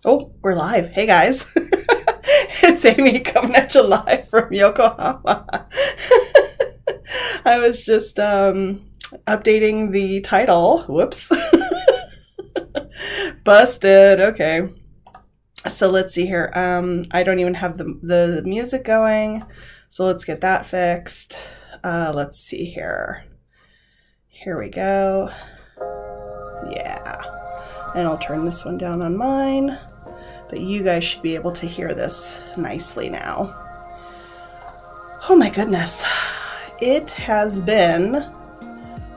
Oh, we're live. Hey guys. It's Amy coming at you live from Yokohama. I was just updating the title. Whoops. Busted. Okay. So let's see here. I don't even have the music going. So let's get that fixed. Let's see here. Here we go. Yeah. And I'll turn this one down on mine. But you guys should be able to hear this nicely now. Oh my goodness. It has been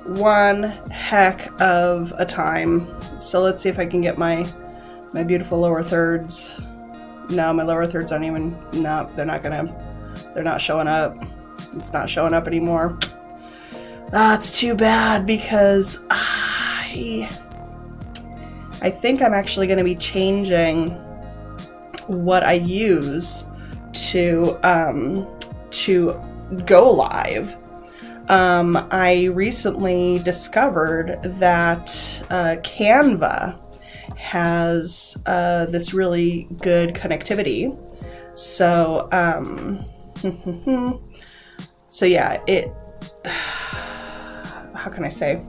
one heck of a time. So let's see if I can get my beautiful lower thirds. No, my lower thirds aren't even, no, they're not showing up. It's not showing up anymore. It's too bad because I think I'm actually going to be changing what I use to go live. I recently discovered that Canva has this really good connectivity. So so yeah, how can I say?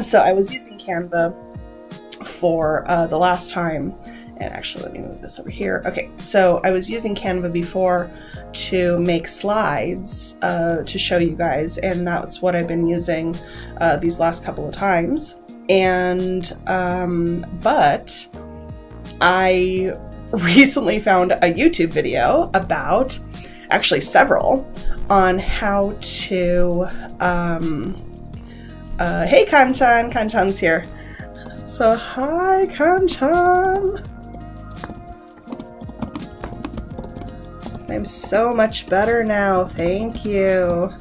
So I was using Canva for the last time, and actually let me move this over here. Okay, so I was using Canva before to make slides to show you guys, and that's what I've been using these last couple of times. And but I recently found a YouTube video about, actually several, on how to hey Kanchan, Kanchan's here. So hi Kanchan. I'm so much better now, thank you.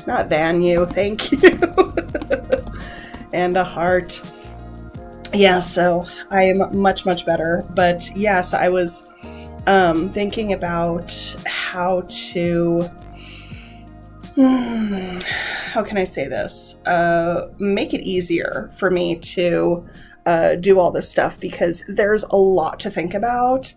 Not than you, thank you. And a heart. Yeah, so I am much better. But yeah, so I was thinking about how to, how can I say this? Make it easier for me to do all this stuff, because there's a lot to think about.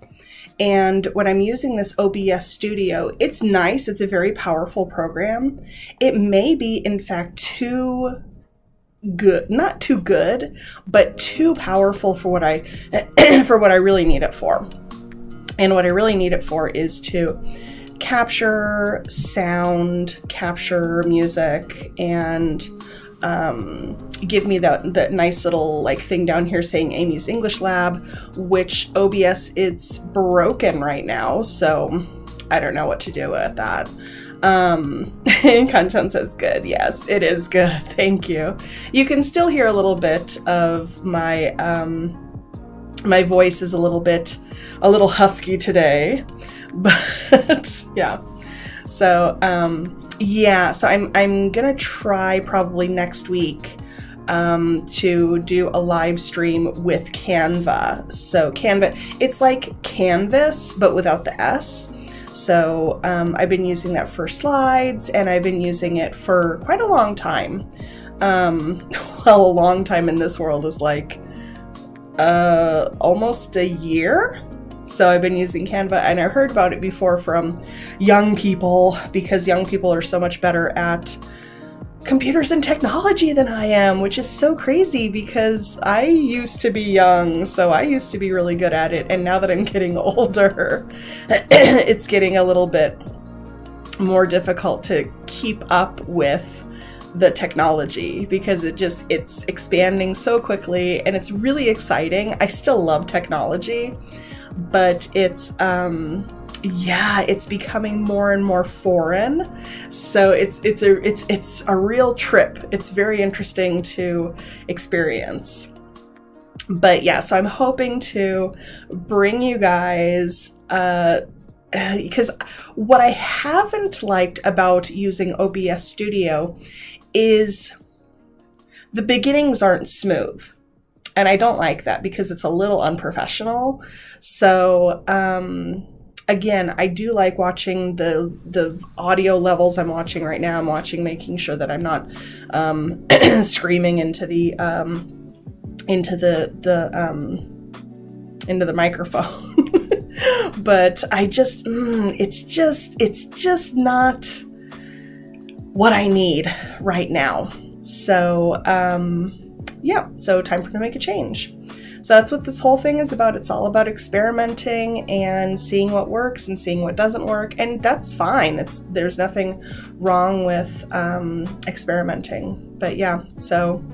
And when I'm using this OBS Studio, it's nice. It's a very powerful program. It may be, in fact, too good, not too good, but too powerful for what I for what I really need it for. And what I really need it for is to capture sound, capture music, and give me that nice little like thing down here saying Amy's English Lab, which OBS, it's broken right now, so I don't know what to do with that. Kanchan says good. Yes, it is good. Thank you. You can still hear a little bit of my my voice is a little husky today, but yeah. So yeah, so I'm gonna try probably next week to do a live stream with Canva. So Canva, it's like Canvas but without the S. So I've been using that for slides, and I've been using it for quite a long time. Well, a long time in this world is like almost a year. So I've been using Canva, and I heard about it before from young people, because young people are so much better at computers and technology than I am, which is so crazy because I used to be young, so I used to be really good at it. And now that I'm getting older, it's getting a little bit more difficult to keep up with the technology, because it's expanding so quickly, and it's really exciting. I still love technology, but it's it's becoming more and more foreign. So it's a real trip. It's very interesting to experience. But yeah, so I'm hoping to bring you guys because what I haven't liked about using OBS Studio is the beginnings aren't smooth. And I don't like that because it's a little unprofessional. So again, I do like watching the audio levels I'm watching right now. I'm watching, making sure that I'm not screaming into the into the microphone. But I just, it's just not what I need right now. So, yeah, so time for me to make a change. So that's what this whole thing is about. It's all about experimenting and seeing what works and seeing what doesn't work. And that's fine. There's nothing wrong with experimenting. But yeah, so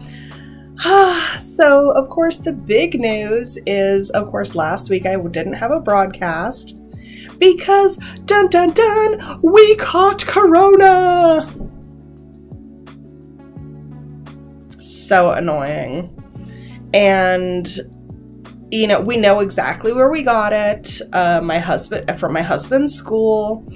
of course the big news is, of course, last week I didn't have a broadcast because dun dun dun, we caught Corona. So annoying. And we know exactly where we got it. From my husband's school,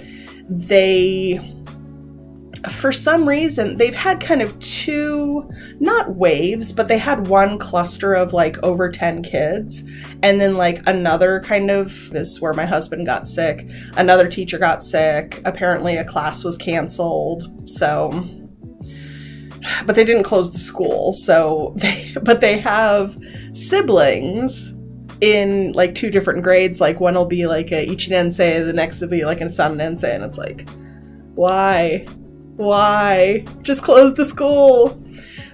for some reason, they've had kind of two, not waves, but they had one cluster of like over 10 kids. And then like another kind of, this is where my husband got sick. Another teacher got sick. Apparently a class was canceled. So, but they didn't close the school. But they have siblings in like two different grades. Like one will be like a Ichinensei, the next will be like a Sanensei. And it's like, why? Just close the school.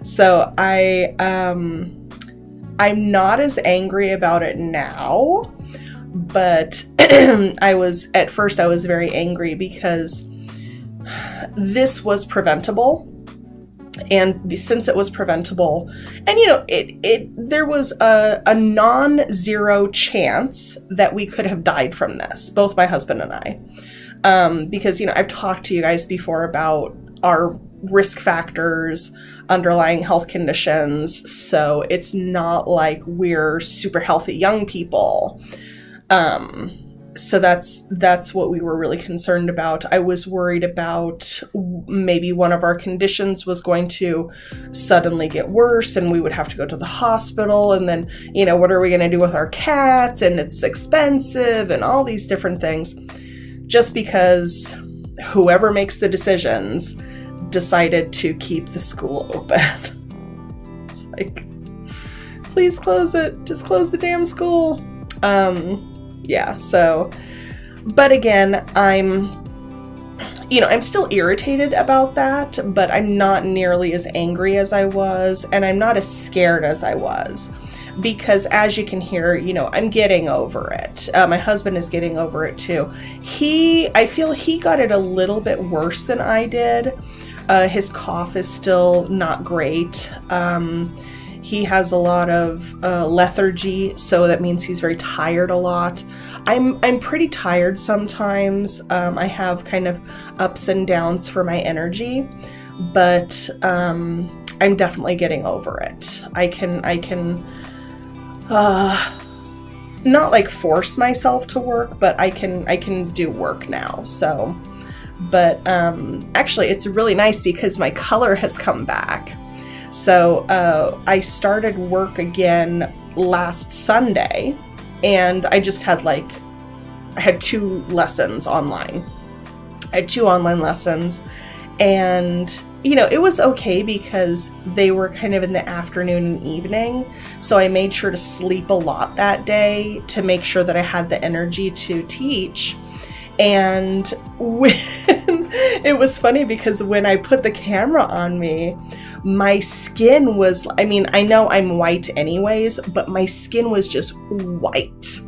So I'm not as angry about it now, but at first I was very angry because this was preventable. And since it was preventable, and there was a non-zero chance that we could have died from this, both my husband and I. Because, I've talked to you guys before about our risk factors, underlying health conditions. So it's not like we're super healthy young people. So that's what we were really concerned about. I was worried about maybe one of our conditions was going to suddenly get worse and we would have to go to the hospital. And then, what are we going to do with our cats? And it's expensive and all these different things. Just because whoever makes the decisions decided to keep the school open. It's like, please close it. Just close the damn school. Yeah, so, but again, I'm still irritated about that, but I'm not nearly as angry as I was, and I'm not as scared as I was, because as you can hear, I'm getting over it. My husband is getting over it too. I feel he got it a little bit worse than I did. His cough is still not great. He has a lot of lethargy, so that means he's very tired a lot. I'm pretty tired sometimes. I have kind of ups and downs for my energy, but I'm definitely getting over it. I can not like force myself to work, but I can do work now. So, but actually, it's really nice because my color has come back. So I started work again last Sunday, and I just had I had 2 lessons online. I had 2 online lessons, and it was okay because they were kind of in the afternoon and evening. So I made sure to sleep a lot that day to make sure that I had the energy to teach. And it was funny because when I put the camera on me, my skin was, I know I'm white anyways, but my skin was just white.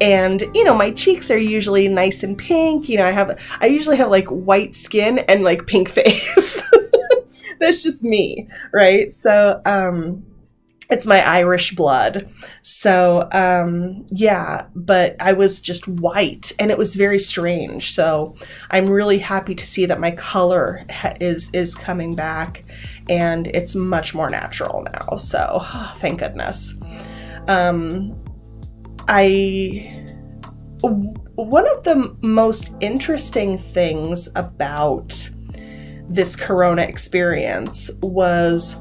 And, my cheeks are usually nice and pink. I usually have white skin and pink face. That's just me, right? So, it's my Irish blood. So, yeah, but I was just white and it was very strange. So I'm really happy to see that my color is coming back and it's much more natural now. So thank goodness. One of the most interesting things about this Corona experience was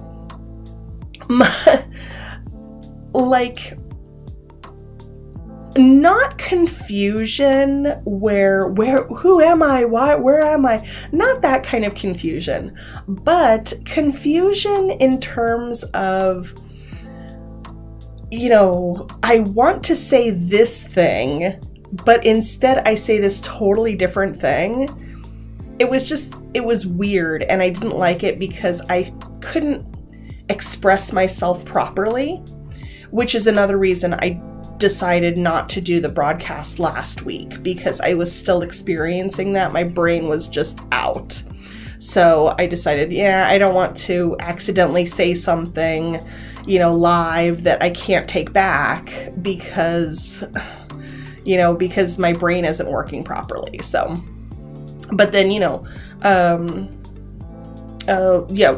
not confusion who am I, where am I, not that kind of confusion, but confusion in terms of I want to say this thing, but instead I say this totally different thing. It was weird, and I didn't like it because I couldn't express myself properly, which is another reason I decided not to do the broadcast last week, because I was still experiencing that. My brain was just out. So I decided, I don't want to accidentally say something, live that I can't take back because my brain isn't working properly. So, but then,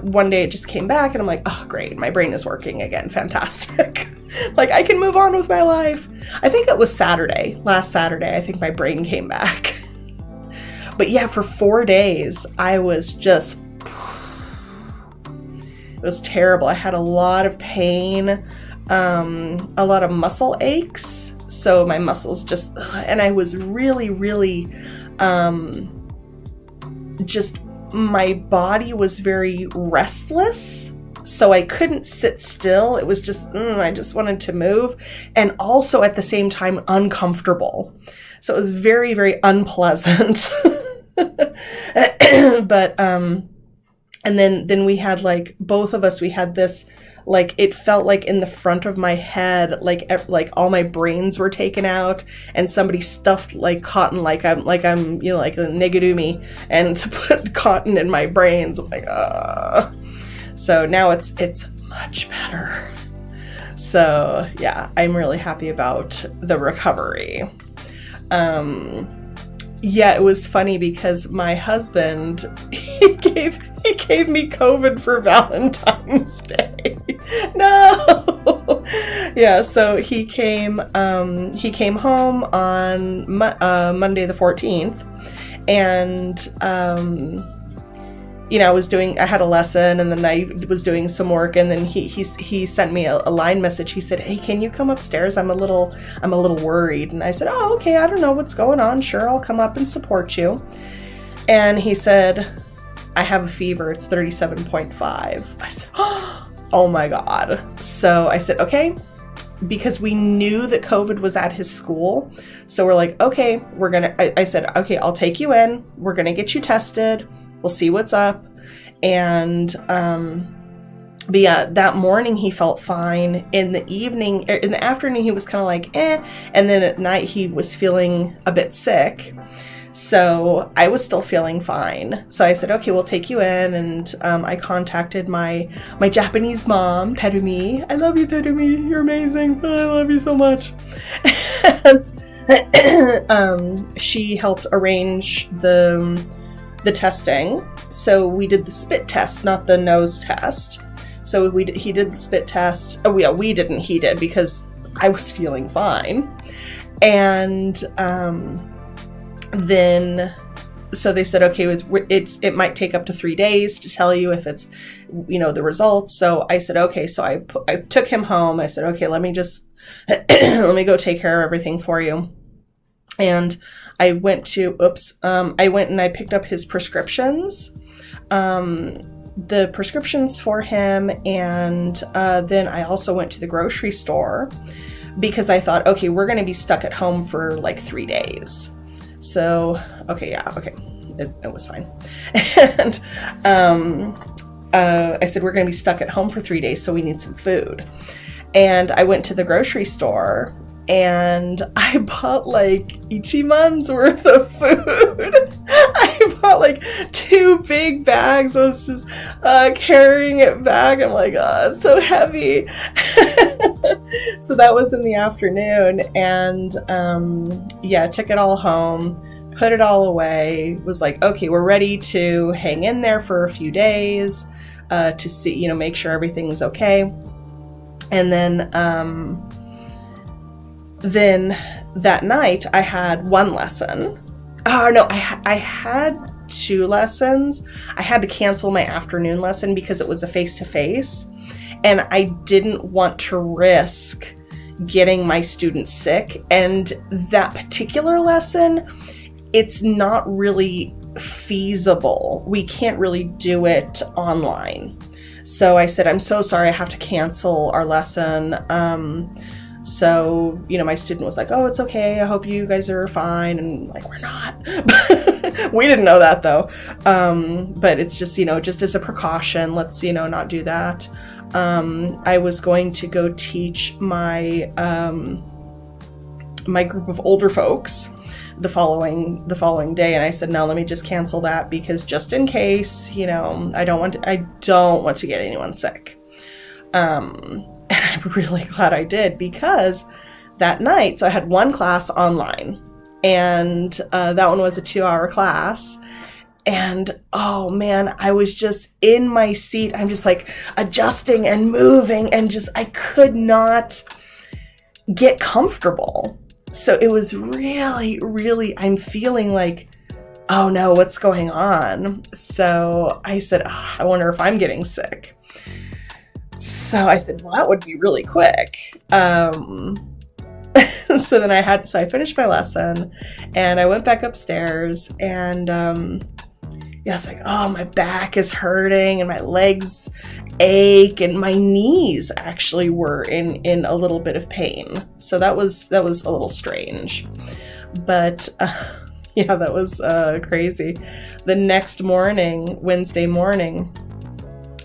one day it just came back and I'm like, oh, great. My brain is working again. Fantastic. Like, I can move on with my life. I think it was last Saturday, I think my brain came back. But yeah, for 4 days, I was just, it was terrible. I had a lot of pain, a lot of muscle aches. So my muscles just, and I was really, really, my body was very restless. So I couldn't sit still. It was just, I just wanted to move. And also at the same time, uncomfortable. So it was very, very unpleasant. But, and then we had both of us, we had this, it felt like in the front of my head, like all my brains were taken out and somebody stuffed cotton, like I'm like a Negurumi, and to put cotton in my brains. I'm like, So now it's much better. So yeah, I'm really happy about the recovery. Yeah, it was funny because my husband, he gave me COVID for Valentine's Day. No. Yeah, so he came home on Monday the 14th, and I had a lesson, and then I was doing some work, and then he sent me a line message. He said, "Hey, can you come upstairs? I'm a little worried." And I said, "Oh, okay. I don't know what's going on. Sure, I'll come up and support you." And he said, "I have a fever. It's 37.5. I said, "Oh my God." So I said, "Okay." Because we knew that COVID was at his school. So we're like, okay, I said, "Okay, I'll take you in. We're going to get you tested. We'll see what's up." And, but yeah, that morning he felt fine. In the afternoon, he was kind of like, eh. And then at night he was feeling a bit sick. So I was still feeling fine. So I said, okay, we'll take you in. And, I contacted my Japanese mom, Terumi. I love you, Terumi. You're amazing. I love you so much. And, she helped arrange the testing. So we did the spit test, not the nose test. So he did the spit test. Oh yeah, he did, because I was feeling fine. And then so they said, okay, it might take up to 3 days to tell you if it's, the results. So I said, okay. So I took him home. I said, okay, let me go take care of everything for you. And I went and I picked up his prescriptions, the prescriptions for him. And then I also went to the grocery store because I thought, okay, we're going to be stuck at home for 3 days. So, okay, yeah, okay. It was fine. And I said, we're going to be stuck at home for 3 days, so we need some food. And I went to the grocery store and I bought Ichimon's worth of food. I bought 2 big bags. I was just carrying it back. I'm like, oh, it's so heavy. So that was in the afternoon, and took it all home, put it all away, was like, okay, we're ready to hang in there for a few days to see, make sure everything's okay. And then that night I had 1 lesson. Oh no, I had 2 lessons. I had to cancel my afternoon lesson because it was a face-to-face, and I didn't want to risk getting my students sick. And that particular lesson, it's not really feasible. We can't really do it online. So I said, I'm so sorry, I have to cancel our lesson. So, my student was like, oh, it's okay. I hope you guys are fine. And like, we're not. We didn't know that though. But it's just, just as a precaution, let's, not do that. I was going to go teach my, my group of older folks the following day, and I said, no, let me just cancel that, because just in case, I don't want to get anyone sick. And I'm really glad I did, because that night, so I had one class online, and that one was a 2-hour class. And oh man, I was just in my seat. I'm just like adjusting and moving, and I could not get comfortable. So it was really, really, I'm feeling like, oh no, what's going on? So I said, I wonder if I'm getting sick. So I said, well, that would be really quick. So then I finished my lesson, and I went back upstairs, and I was like, oh, my back is hurting and my legs ache, and my knees actually were in a little bit of pain. So that was a little strange, but yeah, that was crazy. The next morning, Wednesday morning,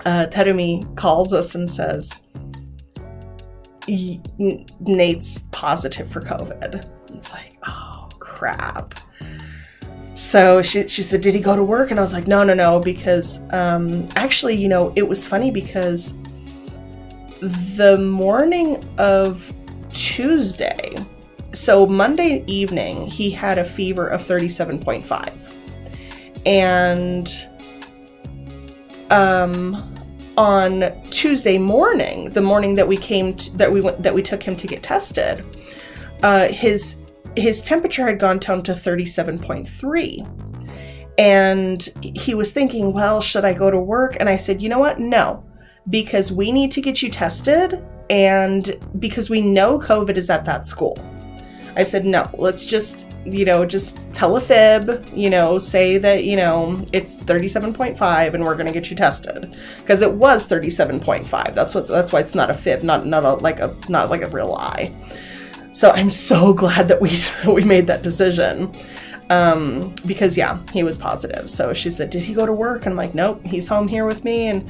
Terumi calls us and says, Nate's positive for COVID. It's like, oh crap. So she said, did he go to work? And I was like, no, because actually, it was funny, because the morning of Tuesday, so Monday evening, he had a fever of 37.5. And on Tuesday morning, the morning that we took him to get tested, his temperature had gone down to 37.3. And he was thinking, well, should I go to work? And I said, you know what? No, because we need to get you tested, and because we know COVID is at that school. I said, no, let's just tell a fib, say that, it's 37.5 and we're going to get you tested, because it was 37.5. That's why it's not a fib, not like a real lie. So I'm so glad that we made that decision, because yeah, he was positive. So she said, did he go to work? And I'm like, nope, he's home here with me. And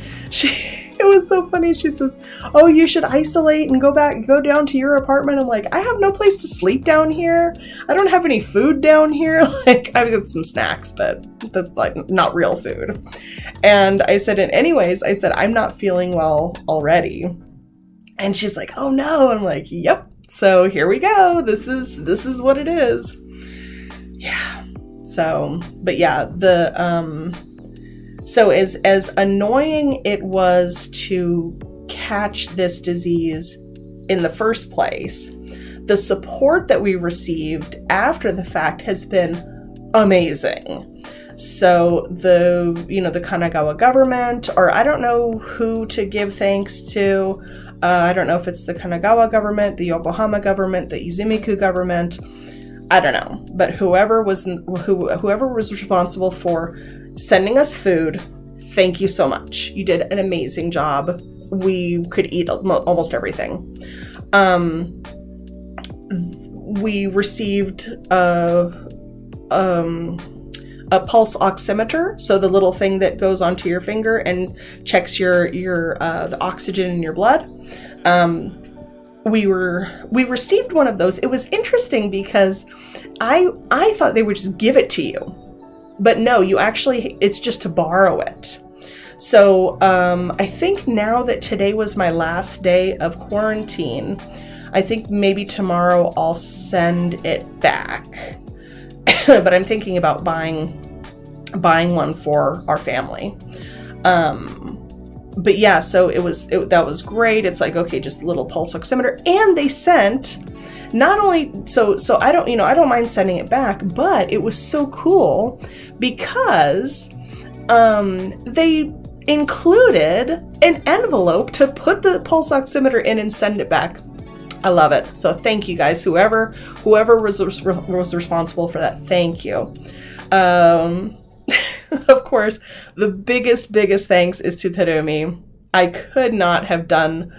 it was so funny. She says, oh, you should isolate and go down to your apartment. I'm like, I have no place to sleep down here. I don't have any food down here. Like, I've got some snacks, but that's like not real food. And I said, and anyways, I'm not feeling well already. And she's like, oh no. I'm like, yep. So here we go. This is what it is. Yeah. So, but yeah, so as annoying it was to catch this disease in the first place, the support that we received after the fact has been amazing. So the Kanagawa government, or I don't know who to give thanks to. I don't know if it's the Kanagawa government, the Yokohama government, the Izumiku government. I don't know, but whoever was responsible for sending us food, thank you so much. You did an amazing job. We could eat almost everything. We received a pulse oximeter, so the little thing that goes onto your finger and checks the oxygen in your blood. We received one of those. It was interesting because I thought they would just give it to you, but no, it's just to borrow it. So I think now that today was my last day of quarantine, I think maybe tomorrow I'll send it back. But I'm thinking about buying one for our family. But yeah, so that was great. It's like, okay, just a little pulse oximeter, and they sent not only so I don't mind sending it back, but it was so cool because they included an envelope to put the pulse oximeter in and send it back. I love it. So thank you guys, whoever was responsible for that. Thank you. of course, the biggest thanks is to Terumi. I could not have done,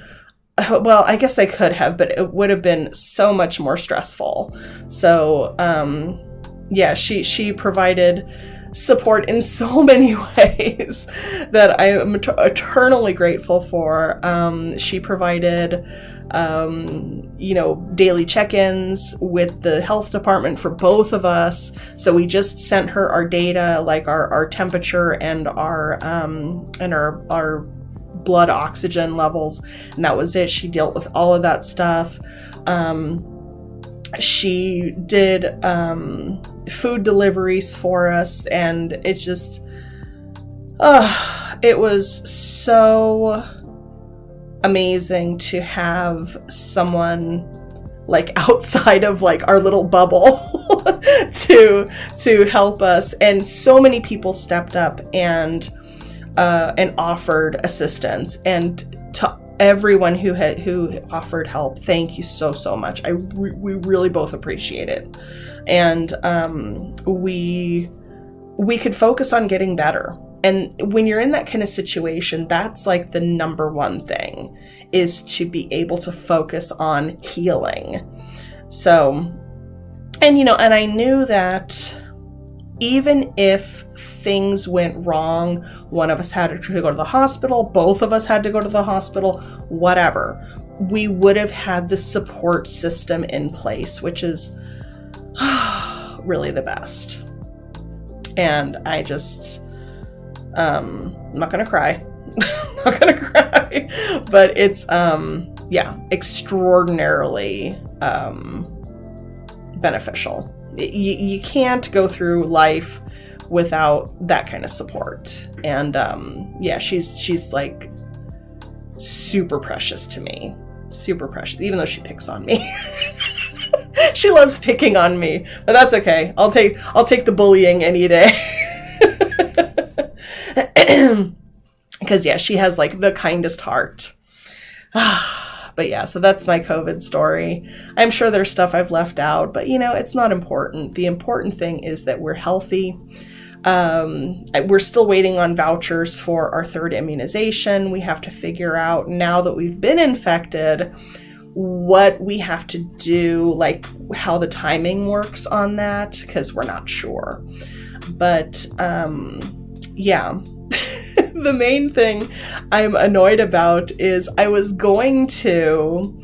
well, I guess I could have, but it would have been so much more stressful. So, yeah, she provided support in so many ways that I am eternally grateful for. She provided, daily check-ins with the health department for both of us. So we just sent her our data, like our temperature and our blood oxygen levels, and that was it. She dealt with all of that stuff. She did food deliveries for us, and it just it was so amazing to have someone like outside of like our little bubble to help us. And so many people stepped up and offered assistance, and to everyone who offered help, thank you so much. We really both appreciate it. And we could focus on getting better. And when you're in that kind of situation, that's like the number one thing, is to be able to focus on healing. So, and I knew that even if things went wrong, one of us had to go to the hospital, both of us had to go to the hospital, whatever, we would have had the support system in place, which is really the best. And I just, I'm not gonna cry. I'm not gonna cry, but it's, extraordinarily beneficial. You can't go through life without that kind of support. And she's like super precious to me. Super precious, even though she picks on me. She loves picking on me, but that's okay. I'll take the bullying any day. Because she has like the kindest heart. But yeah, so that's my COVID story. I'm sure there's stuff I've left out, but it's not important. The important thing is that we're healthy. We're still waiting on vouchers for our third immunization. We have to figure out, now that we've been infected, what we have to do, like how the timing works on that, because we're not sure. But the main thing I'm annoyed about is I was going to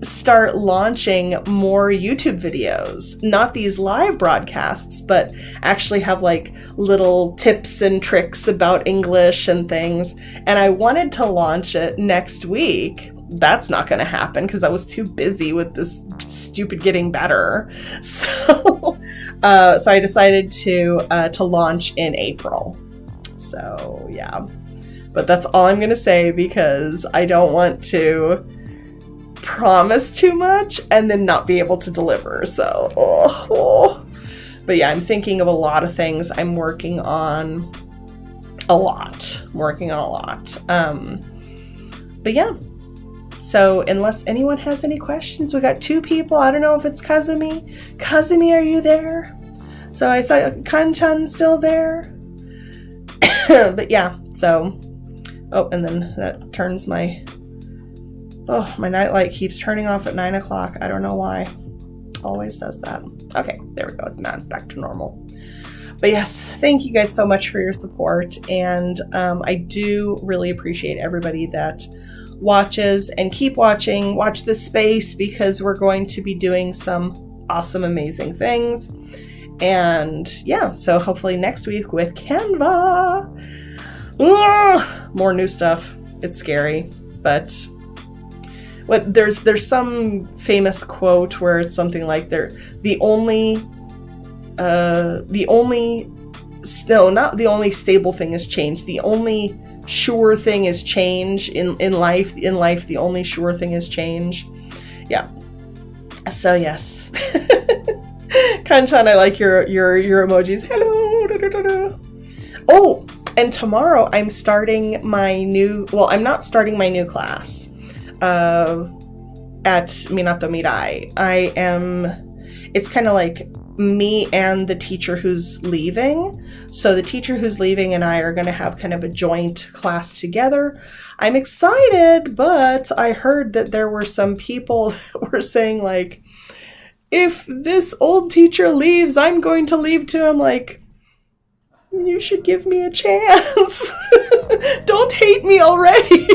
start launching more YouTube videos, not these live broadcasts, but actually have like little tips and tricks about English and things. And I wanted to launch it next week. That's not going to happen because I was too busy with this stupid getting better. So I decided to launch in April. So yeah, but that's all I'm going to say, because I don't want to promise too much and then not be able to deliver. So, but yeah, I'm thinking of a lot of things. I'm working on a lot. But yeah. So unless anyone has any questions, we got 2 people. I don't know if it's Kazumi. Kazumi, are you there? So I saw Kanchan still there. But yeah, so, and then that turns my nightlight keeps turning off at 9 o'clock. I don't know why. Always does that. Okay, there we go. It's back to normal. But yes, thank you guys so much for your support. And I do really appreciate everybody that watches, and keep watching. Watch this space, because we're going to be doing some awesome, amazing things. And yeah, so hopefully next week with Canva. More new stuff. It's scary, but there's some famous quote where it's something like the only stable thing is change. The only sure thing is change in life. In life, the only sure thing is change. Yeah. So yes. Kanchan, I like your emojis. Hello. Oh, and tomorrow I'm starting my new. Well, I'm not starting my new class. At Minato Mirai. It's kind of like me and the teacher who's leaving. So the teacher who's leaving and I are going to have kind of a joint class together. I'm excited, but I heard that there were some people that were saying, like, if this old teacher leaves, I'm going to leave too. I'm like, you should give me a chance. Don't hate me already.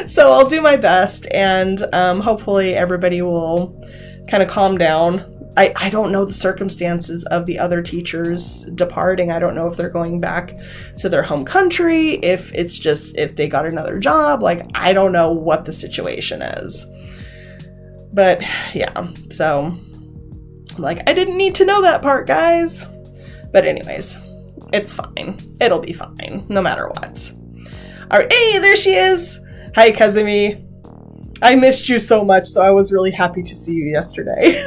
So I'll do my best, and hopefully everybody will kind of calm down. I don't know the circumstances of the other teachers departing. I don't know if they're going back to their home country, if it's just if they got another job. Like, I don't know what the situation is. But yeah, so I'm like, I didn't need to know that part, guys. But anyways, it's fine. It'll be fine, no matter what. All right, hey, there she is. Hi, Kazumi. I missed you so much, so I was really happy to see you yesterday.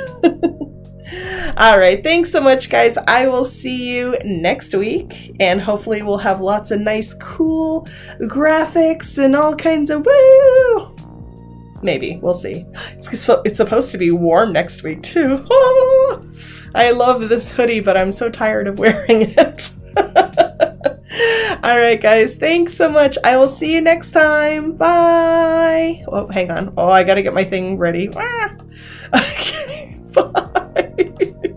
All right, thanks so much, guys. I will see you next week, and hopefully we'll have lots of nice, cool graphics and all kinds of woo. Maybe, we'll see. It's supposed to be warm next week, too. Oh, I love this hoodie, but I'm so tired of wearing it. All right, guys, thanks so much. I will see you next time. Bye. Oh, hang on. Oh, I gotta get my thing ready. Okay, bye.